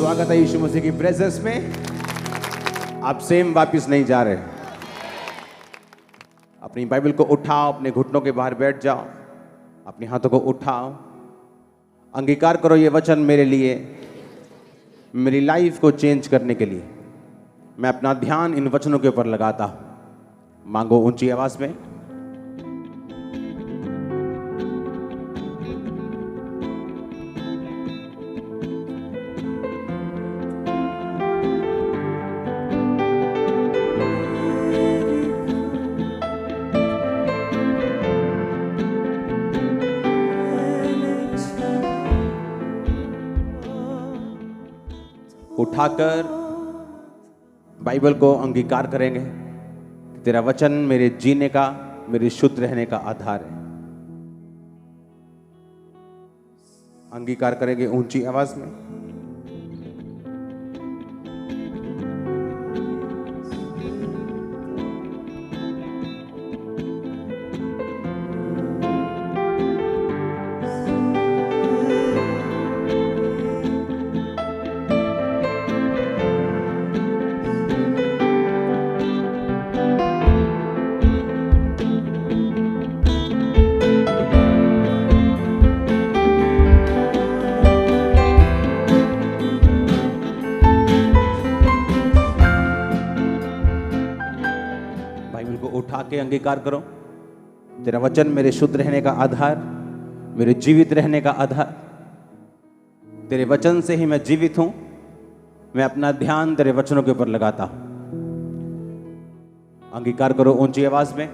स्वागत है यीशु मसीह की प्रेजेंस में। आप सेम वापिस नहीं जा रहे। अपनी बाइबल को उठाओ, अपने घुटनों के बाहर बैठ जाओ, अपने हाथों को उठाओ, अंगीकार करो ये वचन मेरे लिए, मेरी लाइफ को चेंज करने के लिए। मैं अपना ध्यान इन वचनों के ऊपर लगाता हूं। मांगो ऊंची आवाज में। उठाकर बाइबल को अंगीकार करेंगे। तेरा वचन मेरे जीने का, मेरे शुद्ध रहने का आधार है। अंगीकार करेंगे ऊंची आवाज में। उठा के अंगीकार करो। तेरा वचन मेरे शुद्ध रहने का आधार, मेरे जीवित रहने का आधार। तेरे वचन से ही मैं जीवित हूं। मैं अपना ध्यान तेरे वचनों के ऊपर लगाता हूं। अंगीकार करो ऊंची आवाज में।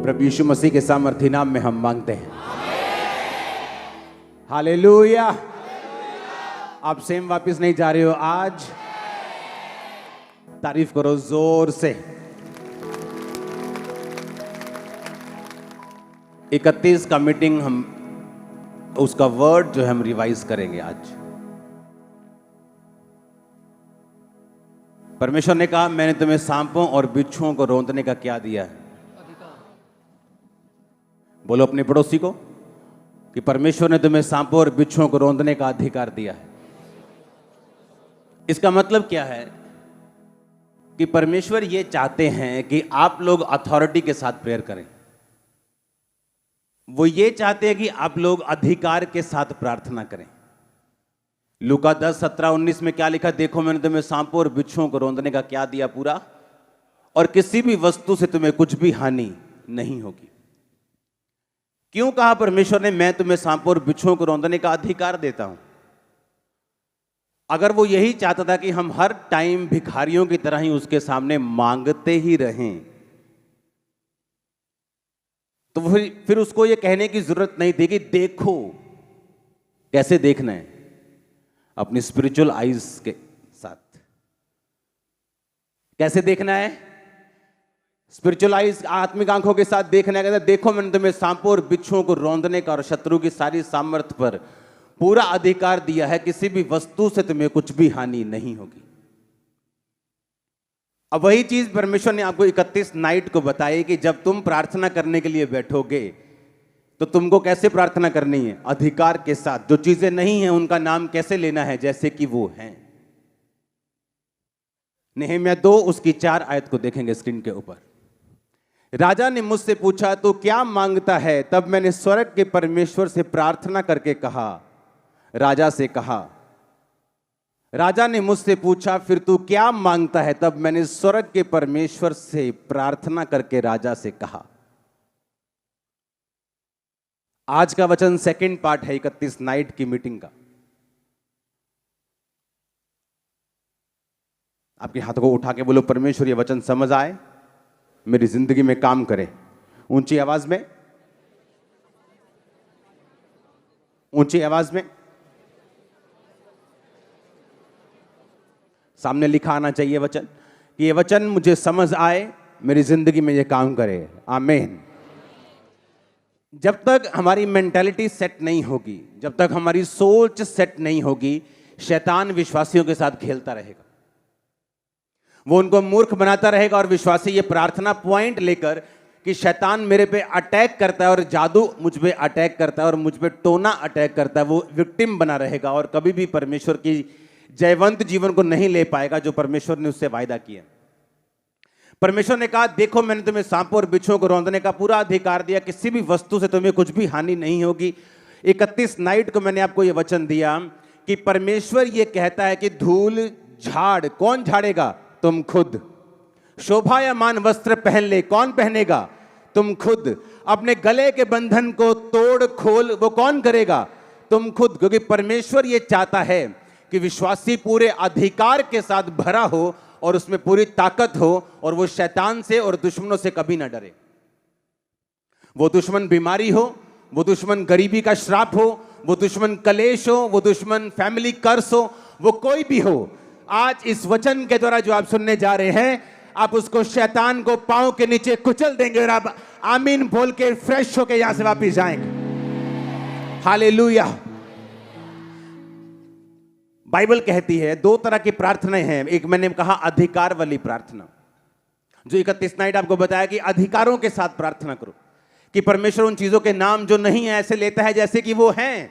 प्रभु यीशु मसीह के सामर्थी नाम में हम मांगते हैं। हालेलुया। आप सेम वापस नहीं जा रहे हो। आज तारीफ करो जोर से। 31 का मीटिंग हम उसका वर्ड जो है हम रिवाइज करेंगे आज। परमेश्वर ने कहा मैंने तुम्हें सांपों और बिच्छुओं को रौंदने का क्या दिया है। बोलो अपने पड़ोसी को कि परमेश्वर ने तुम्हें सांपों और बिच्छुओं को रौंदने का अधिकार दिया है। इसका मतलब क्या है कि परमेश्वर ये चाहते हैं कि आप लोग अथॉरिटी के साथ प्रेयर करें। वो ये चाहते हैं कि आप लोग अधिकार के साथ प्रार्थना करें। लूका 10:17-19 में क्या लिखा? देखो मैंने तुम्हें सांपों और बिच्छुओं को रौंदने का क्या दिया पूरा, और किसी भी वस्तु से तुम्हें कुछ भी हानि नहीं होगी। क्यों कहा परमेश्वर ने मैं तुम्हें सांपों और बिच्छुओं को रौंदने का अधिकार देता हूं? अगर वो यही चाहता था कि हम हर टाइम भिखारियों की तरह ही उसके सामने मांगते ही रहें, तो फिर उसको ये कहने की जरूरत नहीं थी कि देखो। कैसे देखना है? अपनी स्पिरिचुअल आईज के साथ। कैसे देखना है? स्पिरिचुअल आईज, आत्मिक आंखों के साथ देखना है। देखो मैंने तुम्हें सांपों और बिच्छुओं को रौंदने का और शत्रु की सारी सामर्थ पर पूरा अधिकार दिया है। किसी भी वस्तु से तुम्हें कुछ भी हानि नहीं होगी। अब वही चीज परमेश्वर ने आपको 31 नाइट को बताई कि जब तुम प्रार्थना करने के लिए बैठोगे तो तुमको कैसे प्रार्थना करनी है? अधिकार के साथ। जो चीजें नहीं हैं उनका नाम कैसे लेना है? जैसे कि वो हैं। नहम्याह 2 उसकी 4 आयत को देखेंगे स्क्रीन के ऊपर। राजा ने मुझसे पूछा तू क्या मांगता है? तब मैंने स्वर्ग के परमेश्वर से प्रार्थना करके कहा। राजा से कहा, राजा ने मुझसे पूछा फिर तू क्या मांगता है? तब मैंने स्वर्ग के परमेश्वर से प्रार्थना करके राजा से कहा। आज का वचन सेकंड पार्ट है 31 नाइट की मीटिंग का। आपके हाथों को उठा के बोलो परमेश्वर ये वचन समझ आए, मेरी जिंदगी में काम करे। ऊंची आवाज में, ऊंची आवाज में। सामने लिखा आना चाहिए वचन कि ये वचन मुझे समझ आए, मेरी जिंदगी में ये काम करे। आमीन। जब तक हमारी मेंटालिटी सेट नहीं होगी, जब तक हमारी सोच सेट नहीं होगी, शैतान विश्वासियों के साथ खेलता रहेगा। वो उनको मूर्ख बनाता रहेगा और विश्वासी ये प्रार्थना पॉइंट लेकर कि शैतान मेरे पे अटैक करता है और जादू मुझ पे अटैक करता है और मुझ पे टोना अटैक करता है, वो विक्टिम बना रहेगा और कभी भी परमेश्वर की जयवंत जीवन को नहीं ले पाएगा जो परमेश्वर ने उससे वायदा किया। परमेश्वर ने कहा, देखो मैंने तुम्हें सांपों और बिच्छुओं को रौंदने का पूरा अधिकार दिया, किसी भी वस्तु से तुम्हें कुछ भी हानि नहीं होगी। 31 नाइट को मैंने आपको यह वचन दिया कि परमेश्वर यह कहता है कि धूल झाड़ कौन झाड़ेगा? तुम खुद। शोभायमान वस्त्र पहन ले, कौन पहनेगा? तुम खुद। अपने गले के बंधन को तोड़ खोल, वो कौन करेगा? तुम खुद। क्योंकि परमेश्वर ये चाहता है कि विश्वासी पूरे अधिकार के साथ भरा हो और उसमें पूरी ताकत हो और वो शैतान से और दुश्मनों से कभी ना डरे। वो दुश्मन बीमारी हो, वो दुश्मन गरीबी का श्राप हो, वो दुश्मन कलेश हो, वो दुश्मन फैमिली कर्स हो, वो कोई भी हो, आज इस वचन के द्वारा जो आप सुनने जा रहे हैं, आप उसको शैतान को पांव के नीचे कुचल देंगे और आप आमीन बोल के फ्रेश होके यहां से वापस जाएंगे। हालेलुया। बाइबल कहती है 2 तरह की प्रार्थनाएं हैं। एक मैंने कहा अधिकार वाली प्रार्थना, जो 31 नाइट आपको बताया कि अधिकारों के साथ प्रार्थना करो, कि परमेश्वर उन चीजों के नाम जो नहीं है ऐसे लेता है जैसे कि वो हैं।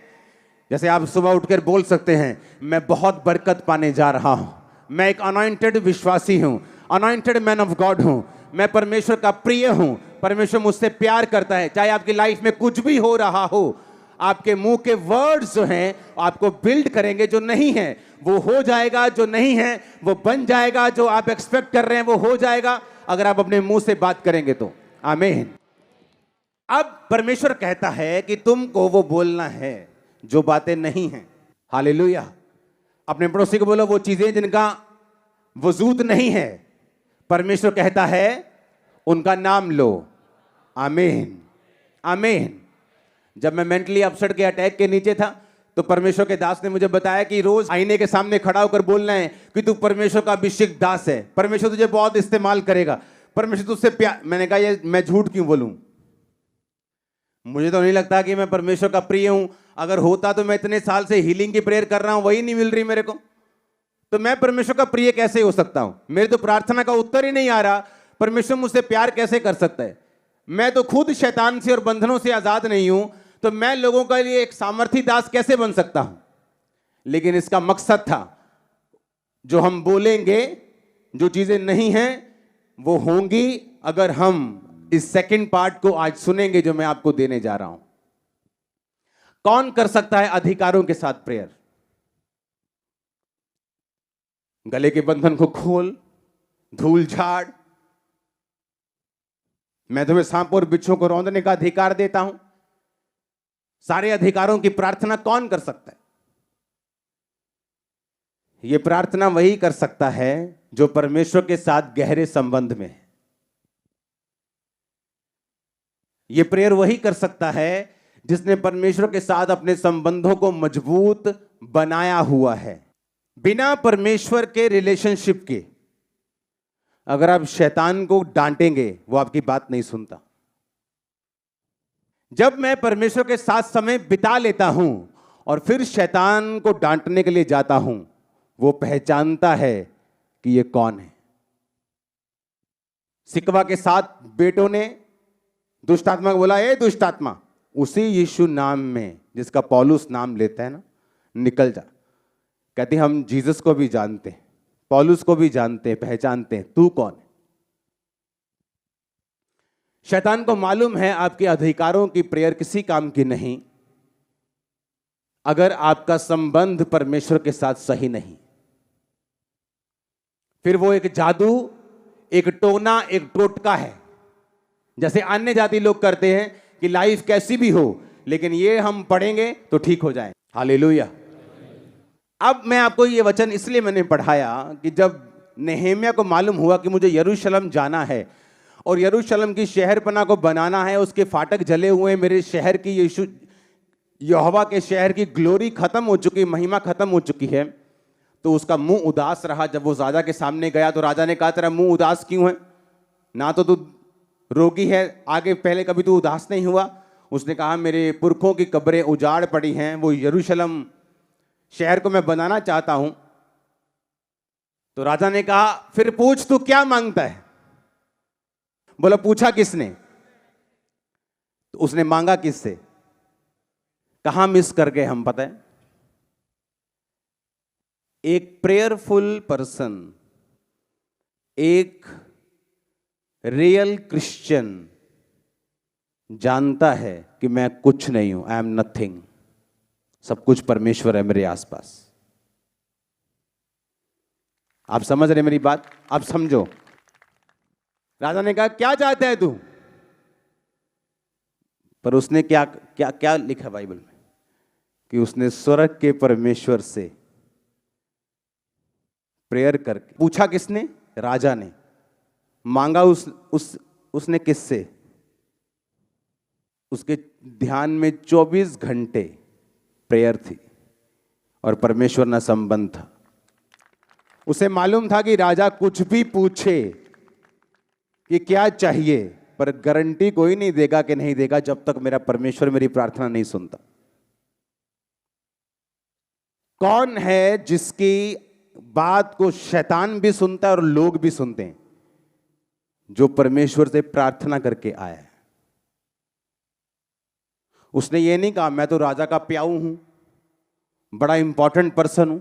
जैसे आप सुबह उठकर बोल सकते हैं, मैं बहुत बरकत पाने जा रहा हूं, मैं एक अनॉइंटेड विश्वासी हूं, अनॉइंटेड मैन ऑफ गॉड हूं, मैं परमेश्वर का प्रिय हूं, परमेश्वर मुझसे प्यार करता है। चाहे आपकी लाइफ में कुछ भी हो रहा हो, आपके मुंह के वर्ड्स जो हैं आपको बिल्ड करेंगे। जो नहीं है वो हो जाएगा, जो नहीं है वो बन जाएगा, जो आप एक्सपेक्ट कर रहे हैं वो हो जाएगा, अगर आप अपने मुंह से बात करेंगे तो। आमीन। अब परमेश्वर कहता है कि तुमको वो बोलना है जो बातें नहीं हैं। हालेलुया। अपने पड़ोसी को बोलो, वो चीजें जिनका वजूद नहीं है, परमेश्वर कहता है उनका नाम लो। आमीन, आमीन। जब मैं मेंटली अपसेट के अटैक के नीचे था तो परमेश्वर के दास ने मुझे बताया कि रोज आईने के सामने खड़ा होकर बोलना है कि तू परमेश्वर का अभिषिक्त दास है, परमेश्वर तुझे बहुत इस्तेमाल करेगा, परमेश्वर तुझसे प्यार। मैंने कहा ये मैं झूठ क्यों बोलूं? मुझे तो नहीं लगता कि मैं परमेश्वर का प्रिय हूं। अगर होता तो मैं इतने साल से हीलिंग की प्रेयर कर रहा हूं, वही नहीं मिल रही मेरे को, तो मैं परमेश्वर का प्रिय कैसे हो सकता हूं? मेरे तो प्रार्थना का उत्तर ही नहीं आ रहा, परमेश्वर मुझसे प्यार कैसे कर सकता है? मैं तो खुद शैतान से और बंधनों से आजाद नहीं हूं, तो मैं लोगों के लिए एक सामर्थी दास कैसे बन सकता हूं? लेकिन इसका मकसद था, जो हम बोलेंगे, जो चीजें नहीं हैं वो होंगी अगर हम इस सेकंड पार्ट को आज सुनेंगे जो मैं आपको देने जा रहा हूं। कौन कर सकता है अधिकारों के साथ प्रेयर? गले के बंधन को खोल, धूल झाड़, मैं तुम्हें सांपों और बिच्छुओं को रौंदने का अधिकार देता हूं। सारे अधिकारों की प्रार्थना कौन कर सकता है? यह प्रार्थना वही कर सकता है जो परमेश्वर के साथ गहरे संबंध में है। यह प्रेयर वही कर सकता है जिसने परमेश्वर के साथ अपने संबंधों को मजबूत बनाया हुआ है। बिना परमेश्वर के रिलेशनशिप के अगर आप शैतान को डांटेंगे, वो आपकी बात नहीं सुनता। जब मैं परमेश्वर के साथ समय बिता लेता हूं और फिर शैतान को डांटने के लिए जाता हूं, वो पहचानता है कि ये कौन है। सिकवा के 7 बेटों ने दुष्ट आत्मा को बोला, ए दुष्ट आत्मा, उसी यीशु नाम में जिसका पौलुस नाम लेता है ना, निकल जा। कहते हम जीसस को भी जानते हैं, पौलुस को भी जानते हैं, पहचानते हैं, तू कौन है? शैतान को मालूम है आपके अधिकारों की प्रेयर किसी काम की नहीं अगर आपका संबंध परमेश्वर के साथ सही नहीं। फिर वो एक जादू, एक टोना, एक टोटका है। जैसे अन्य जाति लोग करते हैं कि लाइफ कैसी भी हो लेकिन ये हम पढ़ेंगे तो ठीक हो जाए। हालेलुया। अब मैं आपको ये वचन इसलिए मैंने पढ़ाया कि जब नेहेमिया को मालूम हुआ कि मुझे यरूशलेम जाना है और यरूशलेम की शहरपना को बनाना है, उसके फाटक जले हुए, मेरे शहर की यीशु यहोवा के शहर की ग्लोरी खत्म हो चुकी, महिमा खत्म हो चुकी है, तो उसका मुंह उदास रहा। जब वो राजा के सामने गया तो राजा ने कहा, तेरा मुंह उदास क्यों है? ना तो तू रोगी है, आगे पहले कभी तू उदास नहीं हुआ। उसने कहा मेरे पुरखों की कब्रें उजाड़ पड़ी हैं, वो यरूशलेम शहर को मैं बनाना चाहता हूं। तो राजा ने कहा फिर पूछ तू क्या मांगता है। बोला पूछा किसने? तो उसने मांगा किससे? कहां मिस कर गए हम पता है? एक प्रेयरफुल पर्सन, एक रियल क्रिश्चियन जानता है कि मैं कुछ नहीं हूं, आई एम नथिंग, सब कुछ परमेश्वर है मेरे आसपास। आप समझ रहे मेरी बात? आप समझो। राजा ने कहा क्या चाहता है तू? पर उसने क्या क्या क्या लिखा बाइबल में कि उसने स्वर्ग के परमेश्वर से प्रेयर करके पूछा। किसने? राजा ने। मांगा उसने किससे? उसके ध्यान में 24 घंटे प्रेयर थी और परमेश्वर ना संबंध था। उसे मालूम था कि राजा कुछ भी पूछे कि क्या चाहिए, पर गारंटी कोई नहीं देगा कि नहीं देगा जब तक मेरा परमेश्वर मेरी प्रार्थना नहीं सुनता। कौन है जिसकी बात को शैतान भी सुनता है और लोग भी सुनते हैं? जो परमेश्वर से प्रार्थना करके आया है। उसने ये नहीं कहा मैं तो राजा का प्याऊ हूं, बड़ा इंपॉर्टेंट पर्सन हूं,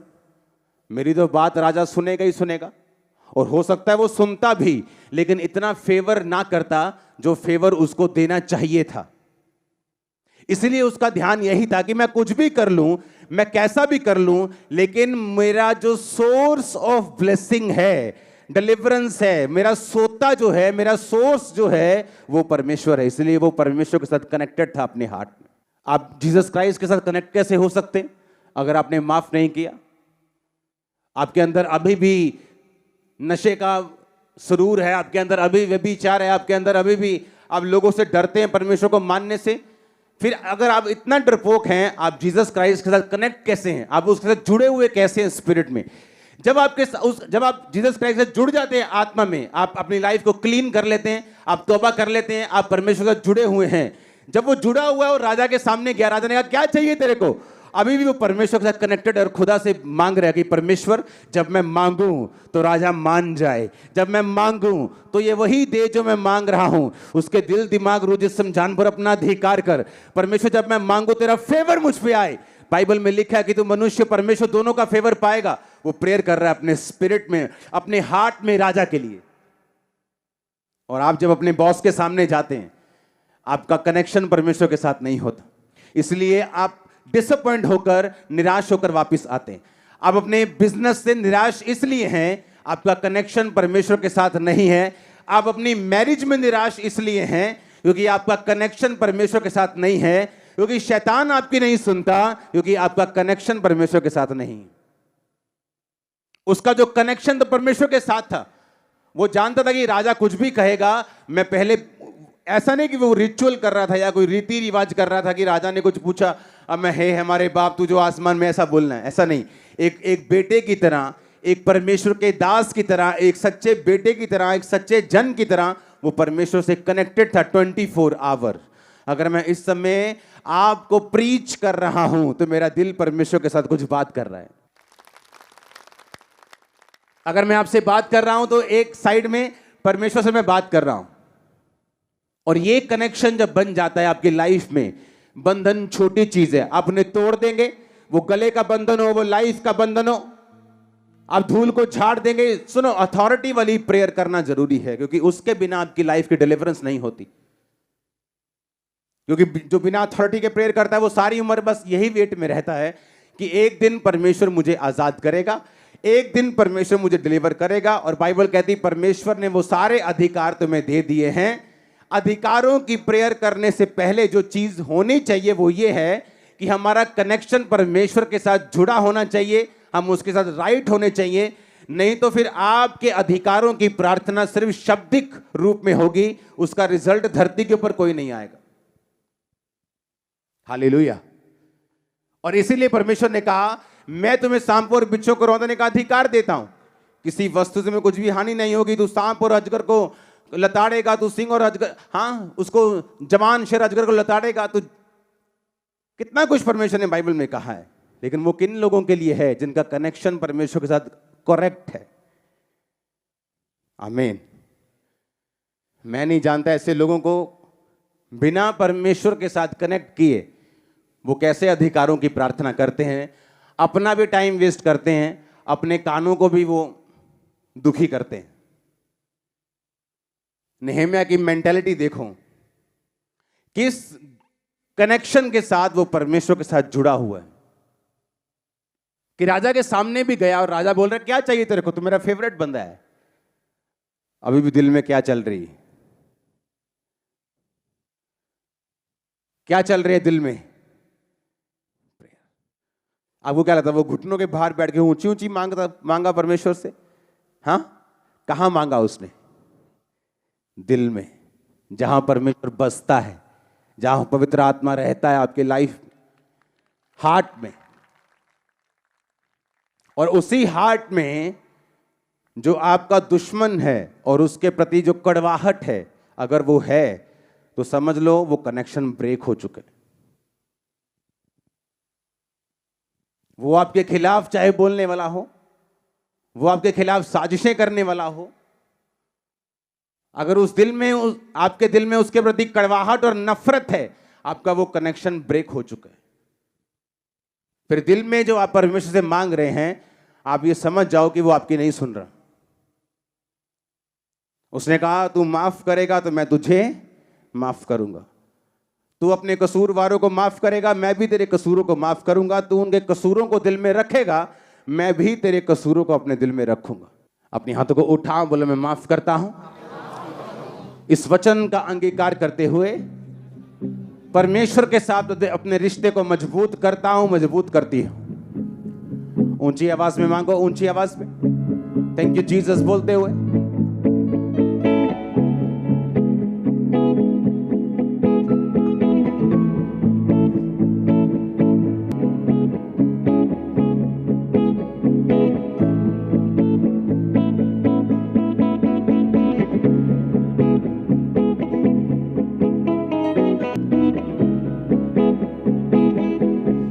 मेरी तो बात राजा सुनेगा ही सुनेगा। और हो सकता है वो सुनता भी, लेकिन इतना फेवर ना करता जो फेवर उसको देना चाहिए था। इसलिए उसका ध्यान यही था कि मैं कुछ भी कर लूं, मैं कैसा भी कर लूं, लेकिन मेरा जो सोर्स ऑफ ब्लेसिंग है, डिलीवरेंस है, मेरा सोता जो है, मेरा सोर्स जो है वो परमेश्वर है। इसलिए वो परमेश्वर के साथ कनेक्टेड था अपने हार्ट में। आप जीसस क्राइस्ट के साथ कनेक्ट कैसे हो सकते हैं अगर आपने माफ नहीं किया? आपके अंदर अभी भी नशे का सुरूर है, आपके अंदर अभी व्यभिचार है, आपके अंदर अभी भी आप लोगों से डरते हैं परमेश्वर को मानने से। फिर अगर आप इतना डरपोक हैं, आप जीसस क्राइस्ट के साथ कनेक्ट कैसे हैं? आप उसके साथ जुड़े हुए कैसे हैं स्पिरिट में? जब आप जीसस क्राइस्ट से जुड़ जाते हैं आत्मा में, आप अपनी लाइफ को क्लीन कर लेते हैं, आप तौबा कर लेते हैं, आप परमेश्वर के साथ जुड़े हुए हैं। जब वो जुड़ा हुआ है और राजा के सामने गया, राजा ने कहा क्या चाहिए तेरे को? अभी भी वो परमेश्वर के साथ कनेक्टेड और खुदा से मांग रहा है कि परमेश्वर जब मैं मांगूं तो राजा मान जाए, जब मैं मांगूं तो ये वही दे जो मैं मांग रहा हूं। उसके दिल दिमाग रूह जिस्म जान पर अपना अधिकार कर। परमेश्वर जब मैं मांगू तेरा फेवर मुझ पे आए। बाइबल में लिखा है कि तू मनुष्य परमेश्वर दोनों का फेवर पाएगा। वो प्रेयर कर रहा है अपने स्पिरिट में, अपने हार्ट में राजा के लिए। और आप जब अपने बॉस के सामने जाते हैं, आपका कनेक्शन परमेश्वर के साथ नहीं होता, इसलिए आप डिसअपॉइंट होकर, निराश होकर वापस आते हैं। आप अपने बिजनेस से निराश इसलिए हैं, आपका कनेक्शन परमेश्वर के साथ नहीं है। आप अपनी मैरिज में निराश इसलिए हैं क्योंकि आपका कनेक्शन परमेश्वर के साथ नहीं है, क्योंकि शैतान आपकी नहीं सुनता, क्योंकि आपका कनेक्शन परमेश्वर के साथ नहीं। उसका जो कनेक्शन तो परमेश्वर के साथ था, वो जानता था कि राजा कुछ भी कहेगा, मैं पहले, ऐसा नहीं कि वो रिचुअल कर रहा था या कोई रीति रिवाज कर रहा था कि राजा ने कुछ पूछा अब मैं हे हमारे बाप तू जो आसमान में, ऐसा बोलना है, ऐसा नहीं। एक बेटे की तरह, एक परमेश्वर के दास की तरह, एक सच्चे बेटे की तरह, एक सच्चे जन की तरह वो परमेश्वर से कनेक्टेड था 24 आवर। अगर मैं इस समय आपको प्रीच कर रहा हूं तो मेरा दिल परमेश्वर के साथ कुछ बात कर रहा है। अगर मैं आपसे बात कर रहा हूं तो एक साइड में परमेश्वर से मैं बात कर रहा हूं। और ये कनेक्शन जब बन जाता है आपकी लाइफ में, बंधन छोटी चीज है, आप उन्हें तोड़ देंगे, वो गले का बंधन हो, वो लाइफ का बंधन हो, आप धूल को झाड़ देंगे। सुनो, अथॉरिटी वाली प्रेयर करना जरूरी है, क्योंकि उसके बिना आपकी लाइफ की डिलीवरेंस नहीं होती। क्योंकि जो बिना अथॉरिटी के प्रेयर करता है वो सारी उम्र बस यही वेट में रहता है कि एक दिन परमेश्वर मुझे आजाद करेगा, एक दिन परमेश्वर मुझे डिलीवर करेगा। और बाइबल कहती परमेश्वर ने वो सारे अधिकार तुम्हें दे दिए हैं। अधिकारों की प्रेयर करने से पहले जो चीज होनी चाहिए वो ये है कि हमारा कनेक्शन परमेश्वर के साथ जुड़ा होना चाहिए, हम उसके साथ राइट होने चाहिए। नहीं तो फिर आपके अधिकारों की प्रार्थना सिर्फ शाब्दिक रूप में होगी, उसका रिजल्ट धरती के ऊपर कोई नहीं आएगा। हालेलुया। और इसीलिए परमेश्वर ने कहा मैं तुम्हें सांप और बिच्छू को रौंदने का अधिकार देता हूं, किसी वस्तु से में कुछ भी हानि नहीं होगी। तू सांप और अजगर को लताड़ेगा तू सिंह और अजगर, हाँ उसको जवान शेर अजगर को लताड़ेगा तो कितना कुछ परमेश्वर ने बाइबल में कहा है। लेकिन वो किन लोगों के लिए है? जिनका कनेक्शन परमेश्वर के साथ करेक्ट है। आमीन। मैं नहीं जानता ऐसे लोगों को बिना परमेश्वर के साथ कनेक्ट किए वो कैसे अधिकारों की प्रार्थना करते हैं, अपना भी टाइम वेस्ट करते हैं, अपने कानों को भी वो दुखी करते हैं। नेहम्याह की मेंटालिटी देखो, किस कनेक्शन के साथ वो परमेश्वर के साथ जुड़ा हुआ है कि राजा के सामने भी गया और राजा बोल रहा है क्या चाहिए तेरे को, तो मेरा फेवरेट बंदा है। अभी भी दिल में क्या चल रही है? क्या चल रही है दिल में? अब वो क्या लगता है, वो घुटनों के बाहर बैठ के ऊंची ऊंची मांगा परमेश्वर से? हाँ, कहां मांगा उसने? दिल में, जहां परमेश्वर बसता है, जहां पवित्र आत्मा रहता है आपके लाइफ, हार्ट में। और उसी हार्ट में जो आपका दुश्मन है और उसके प्रति जो कड़वाहट है, अगर वो है तो समझ लो वो कनेक्शन ब्रेक हो चुके। वो आपके खिलाफ चाहे बोलने वाला हो, वो आपके खिलाफ साजिशें करने वाला हो, अगर उस दिल में आपके दिल में उसके प्रति कड़वाहट और नफरत है, आपका वो कनेक्शन ब्रेक हो चुका है। फिर दिल में जो आप परमेश्वर से मांग रहे हैं, आप ये समझ जाओ कि वो आपकी नहीं सुन रहा। उसने कहा तू माफ करेगा तो मैं तुझे माफ करूंगा, तू अपने कसूरवारों को माफ करेगा, मैं भी तेरे कसूरों को माफ करूंगा, तू उनके कसूरों को दिल में रखेगा, मैं भी तेरे कसूरों को अपने दिल में रखूंगा। अपने हाथों को उठाओ, बोले मैं माफ करता हूं। इस वचन का अंगीकार करते हुए परमेश्वर के साथ अपने रिश्ते को मजबूत करता हूं, मजबूत करती हूं। ऊंची आवाज में मांगो, ऊंची आवाज में थैंक यू जीसस बोलते हुए।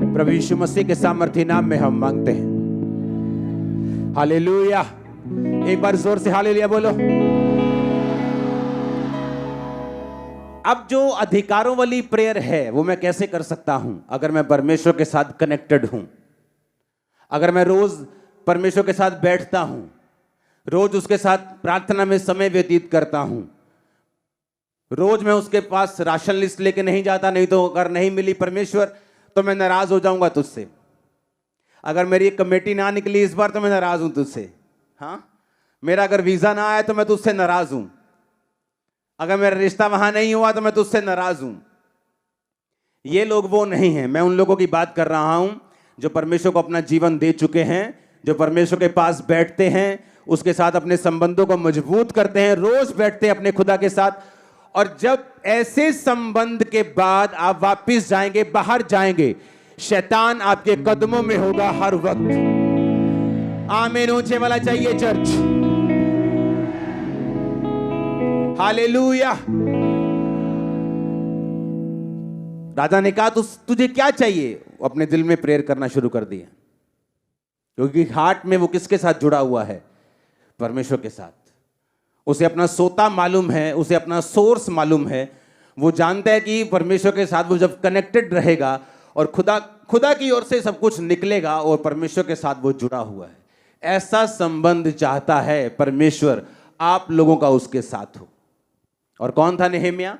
प्रभु यीशु मसीह के सामर्थ्य नाम में हम मांगते हैं। हालेलुया। एक बार जोर से हालेलुया बोलो। अब जो अधिकारों वाली प्रेयर है वो मैं कैसे कर सकता हूं? अगर मैं परमेश्वर के साथ कनेक्टेड हूं, अगर मैं रोज परमेश्वर के साथ बैठता हूं, रोज उसके साथ प्रार्थना में समय व्यतीत करता हूं, रोज मैं उसके पास राशन लिस्ट लेके नहीं जाता, नहीं तो अगर नहीं मिली परमेश्वर तो मैं नाराज हो जाऊंगा तुझसे। अगर मेरी कमेटी ना निकली इस बार तो मैं नाराज हूं तुझसे। हाँ, मेरा अगर वीजा ना आया तो मैं तुझसे नाराज हूं। अगर मेरा रिश्ता वहां नहीं हुआ तो मैं तुझसे नाराज हूं। ये लोग वो नहीं हैं। मैं उन लोगों की बात कर रहा हूं जो परमेश्वर को अपना जीवन दे चुके हैं, जो परमेश्वर के पास बैठते हैं, उसके साथ अपने संबंधों को मजबूत करते हैं, रोज बैठते हैं अपने खुदा के साथ। और जब ऐसे संबंध के बाद आप वापस जाएंगे, बाहर जाएंगे, शैतान आपके कदमों में होगा हर वक्त। आमीन ऊंचे वाला चाहिए चर्च। हालेलुया। राजा ने कहा तुझे क्या चाहिए? अपने दिल में प्रेयर करना शुरू कर दिया, क्योंकि हार्ट में वो किसके साथ जुड़ा हुआ है? परमेश्वर के साथ। उसे अपना सोता मालूम है, उसे अपना सोर्स मालूम है। वो जानता है कि परमेश्वर के साथ वो जब कनेक्टेड रहेगा और खुदा की ओर से सब कुछ निकलेगा और परमेश्वर के साथ वो जुड़ा हुआ है। ऐसा संबंध चाहता है परमेश्वर आप लोगों का उसके साथ हो। और कौन था नेहम्याह?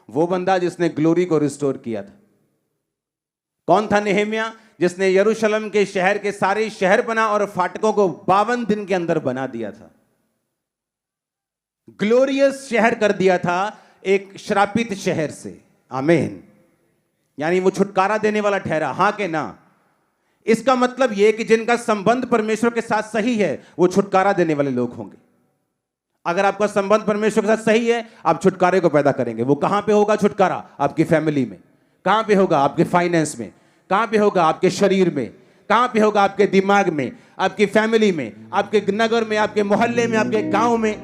वो बंदा जिसने ग्लोरी को रिस्टोर किया था। कौन था नेहम्याह? जिसने यरूशलेम के शहर के सारे शहर बना और फाटकों को 52 दिन के अंदर बना दिया था। ग्लोरियस शहर कर दिया था एक श्रापित शहर से। आमीन। यानी वो छुटकारा देने वाला ठहरा। हाँ के ना? इसका मतलब यह कि जिनका संबंध परमेश्वर के साथ सही है वो छुटकारा देने वाले लोग होंगे। अगर आपका संबंध परमेश्वर के साथ सही है, आप छुटकारे को पैदा करेंगे। वो कहां पे होगा छुटकारा? आपकी फैमिली में। कहां पे होगा? आपके फाइनेंस में। कहां पे होगा? आपके शरीर में। कहां पे होगा? आपके दिमाग में, आपकी फैमिली में, आपके नगर में, आपके मोहल्ले में, आपके गांव में।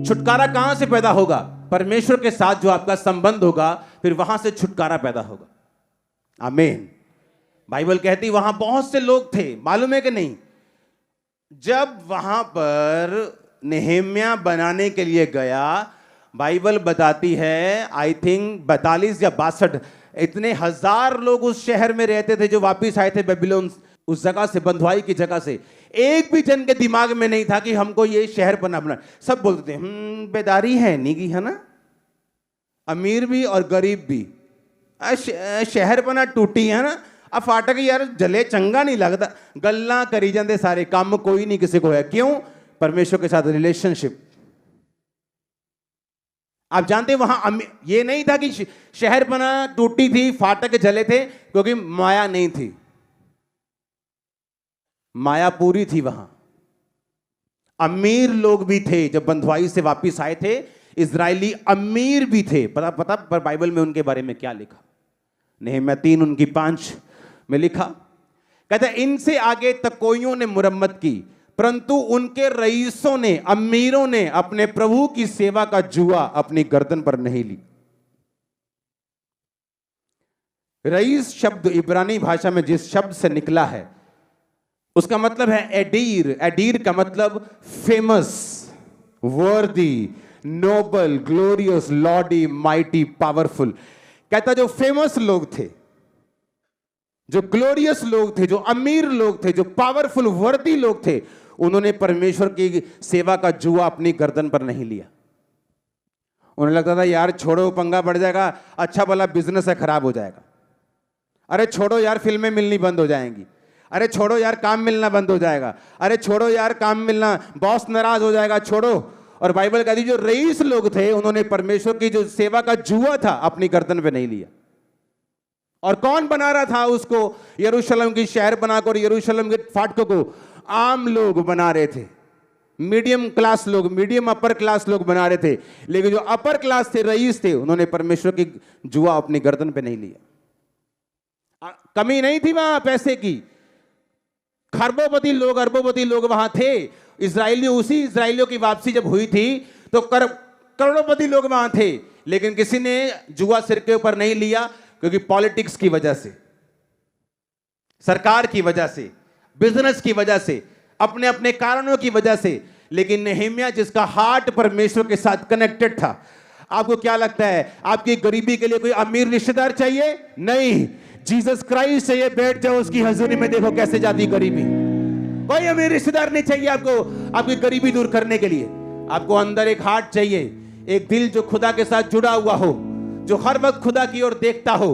छुटकारा कहां से पैदा होगा? परमेश्वर के साथ जो आपका संबंध होगा, फिर वहां से छुटकारा पैदा होगा। आमीन। बाइबल कहती वहां बहुत से लोग थे, मालूम है कि नहीं? जब वहां पर नेहेम्या बनाने के लिए गया, बाइबल बताती है आई थिंक 42 या 62 इतने हजार लोग उस शहर में रहते थे जो वापिस आए थे बेबीलोन, उस जगह से, बंधुआई की जगह से। एक भी जन के दिमाग में नहीं था कि हमको ये शहर बना। सब बोलते थे बेदारी है निगी, है ना, अमीर भी और गरीब भी, शहर बना टूटी, है ना। अब फाटक यार जले चंगा नहीं लगता, गल्ला करी जाते सारे, काम कोई नहीं किसी को है। क्यों? परमेश्वर के साथ रिलेशनशिप। आप जानते वहां ये नहीं था कि शहर बना टूटी थी, फाटक जले थे, क्योंकि माया नहीं थी, माया पूरी थी। वहां अमीर लोग भी थे, जब बंधुआई से वापिस आए थे इजरायली अमीर भी थे। पता पर बाइबल में उनके बारे में क्या लिखा? नेहम्या 3:5 में लिखा, कहते इनसे आगे तकोइयों ने मुरम्मत की, परंतु उनके रईसों ने, अमीरों ने अपने प्रभु की सेवा का जुआ अपनी गर्दन पर नहीं ली। रईस शब्द इब्रानी भाषा में जिस शब्द से निकला है उसका मतलब है एडीर। एडीर का मतलब फेमस, वर्दी, नोबल, ग्लोरियस, लॉर्डी, माइटी, पावरफुल। कहता जो फेमस लोग थे, जो ग्लोरियस लोग थे, जो अमीर लोग थे, जो पावरफुल वर्दी लोग थे, उन्होंने परमेश्वर की सेवा का जुआ अपनी गर्दन पर नहीं लिया। उन्हें लगता था यार छोड़ो, पंगा बढ़ जाएगा, अच्छा भला बिजनेस है खराब हो जाएगा, अरे छोड़ो यार फिल्में मिलनी बंद हो जाएंगी, अरे छोड़ो यार काम मिलना बंद हो जाएगा, अरे छोड़ो यार काम मिलना, बॉस नाराज हो जाएगा, छोड़ो। और बाइबल कहती जो रईस लोग थे उन्होंने परमेश्वर की जो सेवा का जुआ था अपनी गर्दन पे नहीं लिया। और कौन बना रहा था उसको? यरूशलेम की शहर बनाकर यरूशलेम के फाटकों को आम लोग बना रहे थे, मीडियम क्लास लोग, मीडियम अपर क्लास लोग बना रहे थे। लेकिन जो अपर क्लास थे, रईस थे, उन्होंने परमेश्वर की जुआ अपनी गर्दन पे नहीं लिया। कमी नहीं थी वहां पैसे की, खरबोपति लोग, अरबोपति लोग वहां थे। उसी इजरायलियों की वापसी जब हुई थी तो करोड़ोपति लोग वहां थे, लेकिन किसी ने जुआ सिर के ऊपर नहीं लिया, क्योंकि पॉलिटिक्स की वजह से, सरकार की वजह से, बिजनेस की वजह से, अपने अपने कारणों की वजह से। लेकिन नेहेम्या जिसका हार्ट परमेश्वर के साथ कनेक्टेड था। आपको क्या लगता है आपकी गरीबी के लिए कोई अमीर रिश्तेदार चाहिए? नहीं, जीसस क्राइस्ट चाहिए। बैठ जाओ उसकी हजूरी में, देखो कैसे जाती गरीबी। कोई अमीर रिश्तेदार नहीं चाहिए आपको आपकी गरीबी दूर करने के लिए। आपको अंदर एक हार्ट चाहिए, एक दिल जो खुदा के साथ जुड़ा हुआ हो, जो हर वक्त खुदा की ओर देखता हो,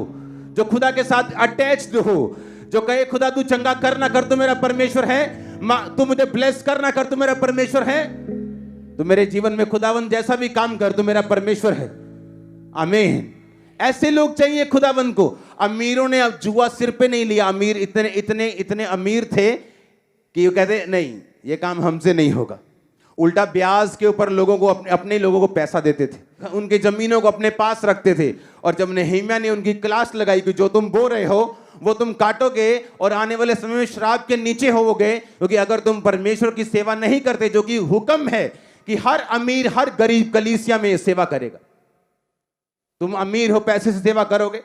जो खुदा के साथ अटैच्ड हो, जो कहे खुदा तू चंगा कर ना कर तो मेरा परमेश्वर है, तू मुझे ब्लेस कर ना कर तो मेरा परमेश्वर है, तो मेरे जीवन में खुदावन जैसा भी काम कर तो मेरा परमेश्वर है। आमीन। ऐसे लोग चाहिए खुदावन को। अमीरों ने अब जुआ सिर पे नहीं लिया। अमीर इतने इतने इतने अमीर थे कि वो कहते नहीं ये काम हमसे नहीं होगा। उल्टा ब्याज के ऊपर लोगों को अपने लोगों को पैसा देते थे, उनकी जमीनों को अपने पास रखते थे। और जब नेहेम्या ने उनकी क्लास लगाई कि जो तुम बो रहे हो वो तुम काटोगे और आने वाले समय में श्राप के नीचे होवोगे, क्योंकि अगर तुम परमेश्वर की सेवा नहीं करते, जो कि हुक्म है कि हर अमीर हर गरीब कलीसिया में सेवा करेगा। तुम अमीर हो पैसे से सेवा करोगे,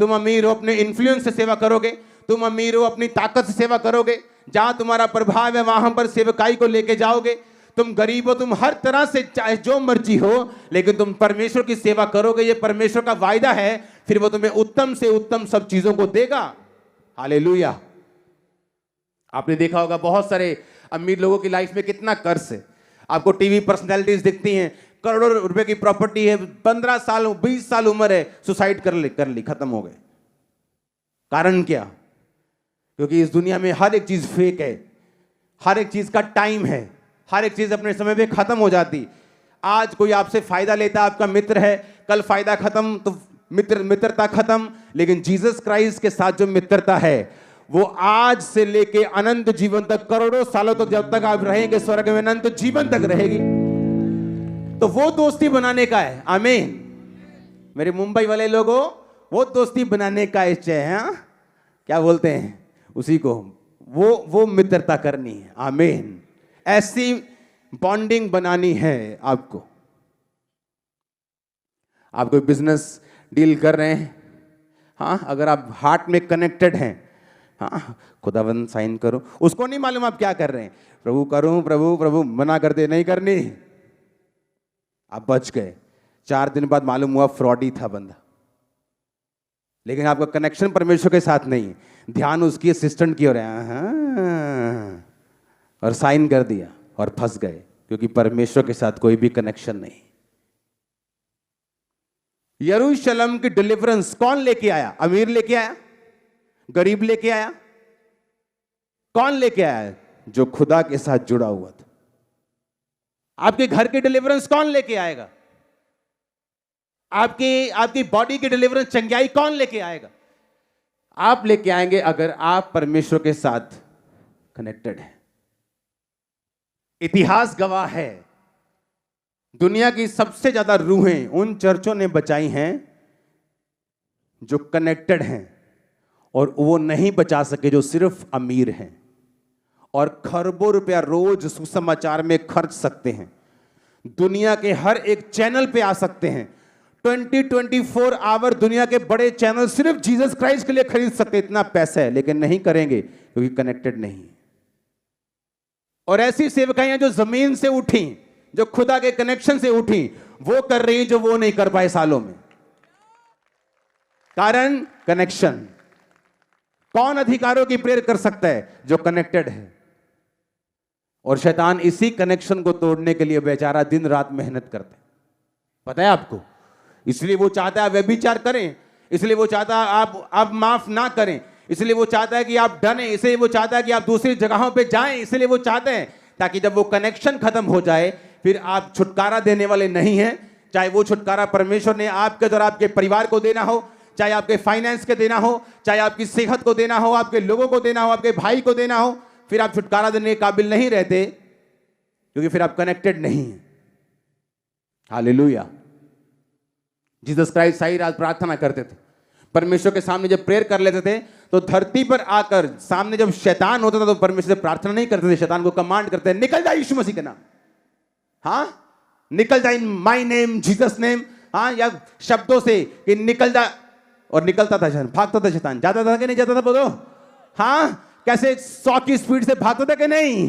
तुम अमीर हो अपने इन्फ्लुएंस से सेवा करोगे, तुम अमीर हो अपनी ताकत से सेवा करोगे, जहां तुम्हारा प्रभाव है वहां पर सेवकाई को लेके जाओगे। तुम गरीब हो, तुम हर तरह से चाहे जो मर्जी हो, लेकिन तुम परमेश्वर की सेवा करोगे, ये परमेश्वर का वायदा है, फिर वो तुम्हें उत्तम से उत्तम सब चीजों को देगा। हालेलुया। आपने देखा होगा बहुत सारे अमीर लोगों की लाइफ में कितना कर्ज है। आपको टीवी पर्सनैलिटीज दिखती हैं, करोड़ों रुपए की प्रॉपर्टी है, 15 साल 20 साल उम्र है, सुसाइड कर ली, खत्म हो गए। कारण क्या? क्योंकि इस दुनिया में हर एक चीज फेक है, हर एक चीज का टाइम है, हर एक चीज अपने समय पे खत्म हो जाती। आज कोई आपसे फायदा लेता, आपका मित्र है, कल फायदा खत्म तो मित्रता खत्म। लेकिन जीसस क्राइस्ट के साथ जो मित्रता है वो आज से लेके अनंत जीवन तक, करोड़ों सालों तक, जब तक आप रहेंगे स्वर्ग में, अनंत जीवन तक रहेगी। तो वो दोस्ती बनाने का है। आमीन। मेरे मुंबई वाले लोगों, वो दोस्ती बनाने का इच्छा है, क्या बोलते हैं उसी को, वो मित्रता करनी है। आमीन। ऐसी बॉन्डिंग बनानी है आपको। आप कोई बिजनेस डील कर रहे हैं, हाँ, अगर आप हार्ट में कनेक्टेड हैं, हाँ, खुदावंद साइन करो, उसको नहीं मालूम आप क्या कर रहे हैं, प्रभु करूं, प्रभु प्रभु मना कर दे, नहीं करनी, आप बच गए। 4 दिन बाद मालूम हुआ फ्रॉडी था बंदा, लेकिन आपका कनेक्शन परमेश्वर के साथ नहीं है, ध्यान उसकी असिस्टेंट की ओर है, हाँ, और साइन कर दिया और फंस गए, क्योंकि परमेश्वर के साथ कोई भी कनेक्शन नहीं। यरूशलेम की डिलीवरेंस कौन लेके आया? अमीर लेके आया? गरीब लेके आया? कौन लेके आया? जो खुदा के साथ जुड़ा हुआ था। आपके घर की डिलीवरेंस कौन लेके आएगा? आपकी बॉडी की डिलीवरेंस, चंगाई कौन लेके आएगा? आप लेके आएंगे अगर आप परमेश्वर के साथ कनेक्टेड हैं। इतिहास गवाह है, दुनिया की सबसे ज्यादा रूहें उन चर्चों ने बचाई हैं जो कनेक्टेड हैं, और वो नहीं बचा सके जो सिर्फ अमीर हैं और खरबों रुपया रोज सुसमाचार में खर्च सकते हैं, दुनिया के हर एक चैनल पे आ सकते हैं, 24 आवर दुनिया के बड़े चैनल सिर्फ जीसस क्राइस्ट के लिए खरीद सकते, इतना पैसा है, लेकिन नहीं करेंगे क्योंकि कनेक्टेड नहीं। और ऐसी सेवकाइयां जो जमीन से उठी, जो खुदा के कनेक्शन से उठी, वो कर रही जो वो नहीं कर पाए सालों में। कारण कनेक्शन। कौन अधिकारों की प्रेयर कर सकता है? जो कनेक्टेड है। और शैतान इसी कनेक्शन को तोड़ने के लिए बेचारा दिन रात मेहनत करता है, पता है आपको। इसलिए वो चाहता है व्यभिचार करें, इसलिए वो चाहता है आप माफ ना करें, इसलिए वो चाहता है कि आप डरें, इसलिए वो चाहता है कि आप दूसरी जगहों पे जाएं, इसलिए वो चाहते हैं ताकि जब वो कनेक्शन खत्म हो जाए फिर आप छुटकारा देने वाले नहीं हैं। चाहे वो छुटकारा परमेश्वर ने आपके और आपके परिवार को देना हो, चाहे आपके फाइनेंस के देना हो, चाहे आपकी सेहत को देना हो, आपके लोगों को देना हो, आपके भाई को देना हो, फिर आप छुटकारा देने के काबिल नहीं रहते, क्योंकि फिर आप कनेक्टेड नहीं हैं। हालेलुया। जीसस क्राइस्ट सही रात प्रार्थना करते थे, परमेश्वर के सामने जब प्रेयर कर लेते थे तो धरती पर आकर सामने जब शैतान होता था तो परमेश्वर से प्रार्थना नहीं करते थे, शैतान को कमांड करते हैं, निकल जा यीशु मसीह के नाम, हाँ, निकल जा in my name Jesus name, हाँ, या शब्दों से कि निकल जा, और निकलता था शैतान, भागता था शैतान, जाता था कि नहीं जाता था? बोलो हाँ, कैसे 100 की स्पीड से भागता था कि नहीं?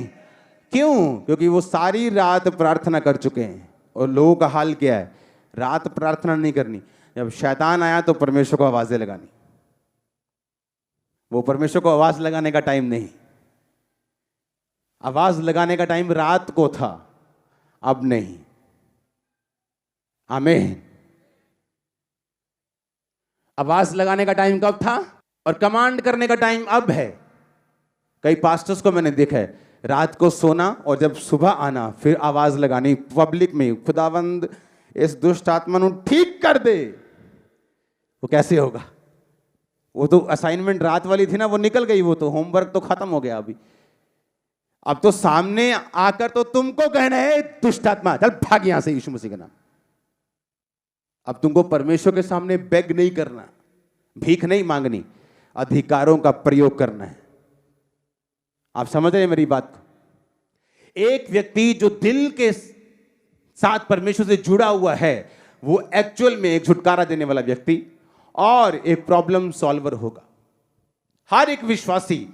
क्यों? क्योंकि वो सारी रात प्रार्थना कर चुके हैं। और लोगों का हाल क्या है? रात प्रार्थना नहीं करनी, जब शैतान आया तो परमेश्वर को आवाजें लगानी। वो परमेश्वर को आवाज लगाने का टाइम नहीं, आवाज लगाने का टाइम रात को था, अब नहीं। आमीन। आवाज लगाने का टाइम कब था और कमांड करने का टाइम अब है। कई पास्टर्स को मैंने देखा है, रात को सोना और जब सुबह आना फिर आवाज लगानी पब्लिक में, खुदावंद इस दुष्ट आत्मा को ठीक कर दे। वो कैसे होगा? वो तो असाइनमेंट रात वाली थी ना, वो निकल गई, वो तो होमवर्क तो खत्म हो गया अभी। अब तो सामने आकर तो तुमको कहना है दुष्ट आत्मा चल भाग यहां से यीशु मसीह के नाम। अब तुमको परमेश्वर के सामने बेग नहीं करना, भीख नहीं मांगनी, अधिकारों का प्रयोग करना है। आप समझ रहे हैं मेरी बात को? एक व्यक्ति जो दिल के साथ परमेश्वर से जुड़ा हुआ है, वो एक्चुअल में एक छुटकारा देने वाला व्यक्ति और एक प्रॉब्लम सॉल्वर होगा। हर एक विश्वासी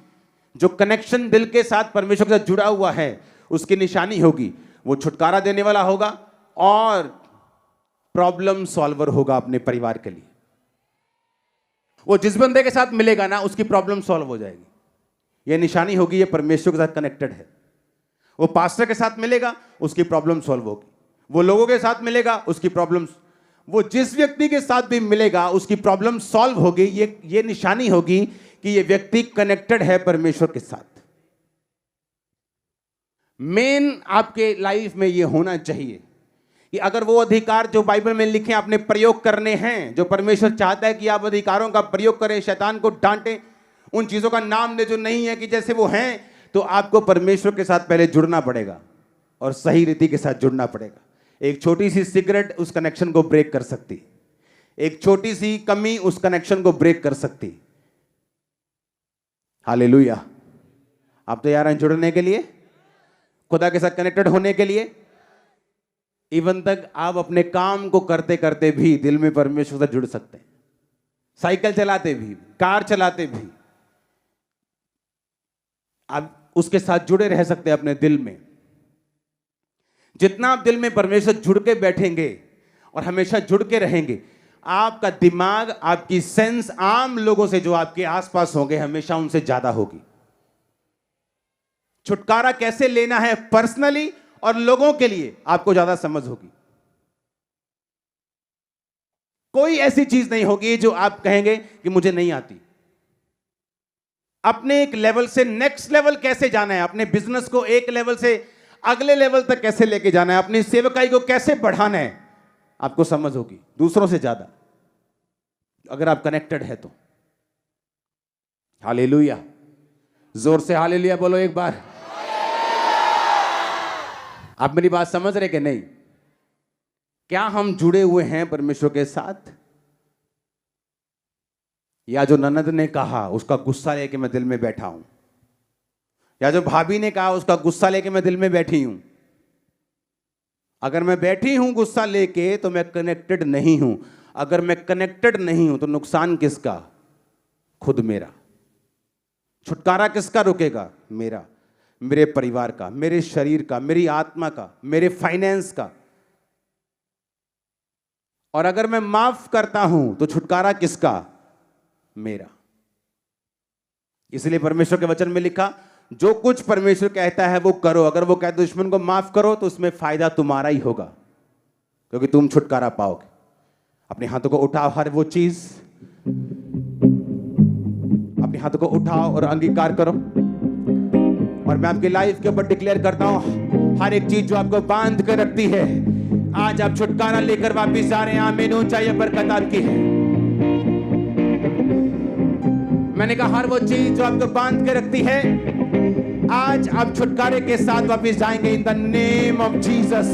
जो कनेक्शन दिल के साथ परमेश्वर के साथ जुड़ा हुआ है, उसकी निशानी होगी वो छुटकारा देने वाला होगा और प्रॉब्लम सॉल्वर होगा अपने परिवार के लिए। वो जिस बंदे के साथ मिलेगा ना, उसकी प्रॉब्लम सॉल्व हो जाएगी। ये निशानी होगी, ये परमेश्वर के साथ कनेक्टेड है। वो पास्टर के साथ मिलेगा, उसकी प्रॉब्लम सॉल्व होगी। वो लोगों के साथ मिलेगा, उसकी प्रॉब्लम, वो जिस व्यक्ति के साथ भी मिलेगा उसकी प्रॉब्लम सॉल्व होगी। ये निशानी होगी कि ये व्यक्ति कनेक्टेड है परमेश्वर के साथ। मेन आपके लाइफ में ये होना चाहिए कि अगर वो अधिकार जो बाइबल में लिखे आपने प्रयोग करने हैं, जो परमेश्वर चाहता है कि आप अधिकारों का प्रयोग करें, शैतान को डांटें, उन चीजों का नाम ले जो नहीं है कि जैसे वो हैं, तो आपको परमेश्वर के साथ पहले जुड़ना पड़ेगा और सही रीति के साथ जुड़ना पड़ेगा। एक छोटी सी सिगरेट उस कनेक्शन को ब्रेक कर सकती, एक छोटी सी कमी उस कनेक्शन को ब्रेक कर सकती। हालेलुया। आप तैयार हैं जुड़ने के लिए, खुदा के साथ कनेक्टेड होने के लिए? इवन तक आप अपने काम को करते करते भी दिल में परमेश्वर से जुड़ सकते हैं। साइकिल चलाते भी, कार चलाते भी आप उसके साथ जुड़े रह सकते हैं अपने दिल में। जितना आप दिल में परमेश्वर जुड़ के बैठेंगे और हमेशा जुड़ के रहेंगे, आपका दिमाग, आपकी सेंस आम लोगों से जो आपके आसपास होंगे हमेशा उनसे ज्यादा होगी। छुटकारा कैसे लेना है पर्सनली और लोगों के लिए आपको ज्यादा समझ होगी। कोई ऐसी चीज नहीं होगी जो आप कहेंगे कि मुझे नहीं आती। अपने एक लेवल से नेक्स्ट लेवल कैसे जाना है, अपने बिजनेस को एक लेवल से अगले लेवल तक कैसे लेके जाना है, अपनी सेवकाई को कैसे बढ़ाना है, आपको समझ होगी दूसरों से ज्यादा, अगर आप कनेक्टेड है तो। हालेलुया, जोर से हालेलुया बोलो एक बार। आप मेरी बात समझ रहे कि नहीं? क्या हम जुड़े हुए हैं परमेश्वर के साथ? या जो ननद ने कहा उसका गुस्सा लेके मैं दिल में बैठा हूं, या जो भाभी ने कहा उसका गुस्सा लेके मैं दिल में बैठी हूं। अगर मैं बैठी हूं गुस्सा लेके तो मैं कनेक्टेड नहीं हूं। अगर मैं कनेक्टेड नहीं हूं तो नुकसान किसका? खुद मेरा। छुटकारा किसका रुकेगा? मेरा, मेरे परिवार का, मेरे शरीर का, मेरी आत्मा का, मेरे फाइनेंस का। और अगर मैं माफ करता हूं तो छुटकारा किसका? मेरा। इसलिए परमेश्वर के वचन में लिखा, जो कुछ परमेश्वर कहता है वो करो। अगर वो कहता है दुश्मन को माफ करो तो उसमें फायदा तुम्हारा ही होगा, क्योंकि तुम छुटकारा पाओगे। अपने हाथों को उठाओ, हर वो चीज अपने हाथों को उठाओ और अंगीकार करो। और मैं आपकी लाइफ के ऊपर डिक्लेयर करता हूं, हर एक चीज जो आपको बांध कर रखती है, आज आप छुटकारा लेकर वापिस आ रहे हैं। आमीन। ऊंचाई बरकत आपकी है। मैंने कहा हर वो चीज जो आपको बांध के रखती है, आज आप छुटकारे के साथ वापस जाएंगे। In the name of Jesus,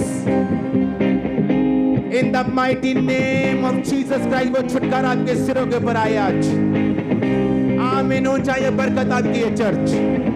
in the mighty name of Jesus Christ, वो छुटकारा आपके सिरों के ऊपर आए आज। आमीन। ऊंचाई बरकत आपकी है चर्च।